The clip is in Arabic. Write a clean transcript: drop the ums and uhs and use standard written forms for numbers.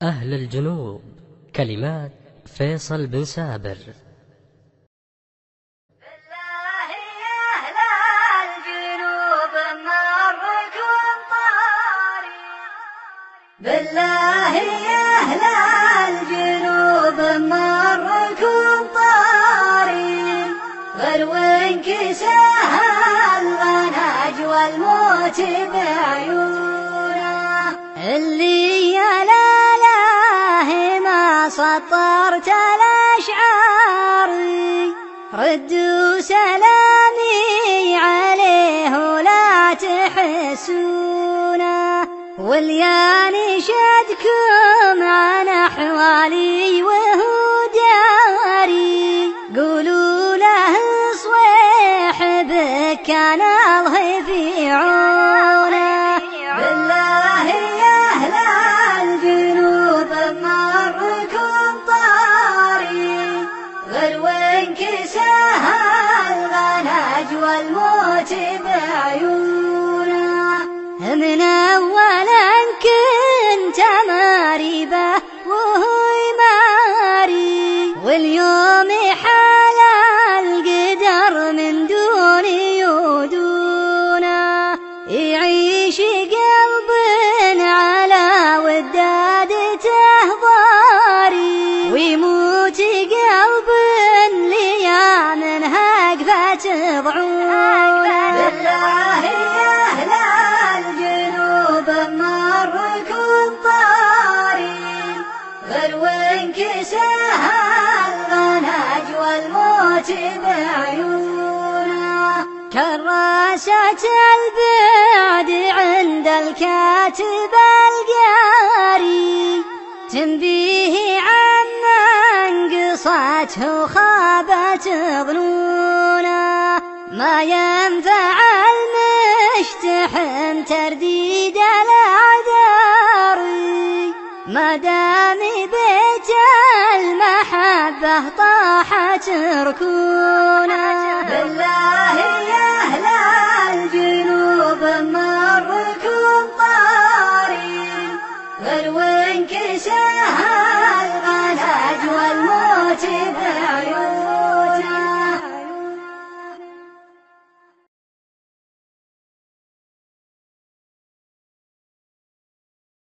أهل الجنوب. كلمات فيصل بن سابر. بالله يا أهل الجنوب مركم طاري، بالله يا أهل الجنوب مركم طاري، غلوين كساها الغناج والموت بعيونه، اللي يا لاله ما سطرت الأشعار، ردوا سلامي عليه ولا تحسونه، والياني شدكم عن أحوالي وهو داري، قولوا له صويح بك كان الله في عونه. بالله يا أهل الجنوب مركم طاري، غلوين كساها الغناج والموت بعيونه، من أولا كنت ماربه وهو ماري، واليوم حال القدر من دوني ودونه، يعيش قلب على ودادته ضاري، ويموت قلب ليا منها قفت ضعونه. بالله يا أهل الجنوب مركم طاري، غلوين كساها الغناج والموت بعيونه، كراسة البعد عند الكاتب القاري، تنبيه عمن قصته وخابت ظنونه، ما ينفع المشتحن ترديد الأعذار، ما دام بيت المحبة طاحت ركونه.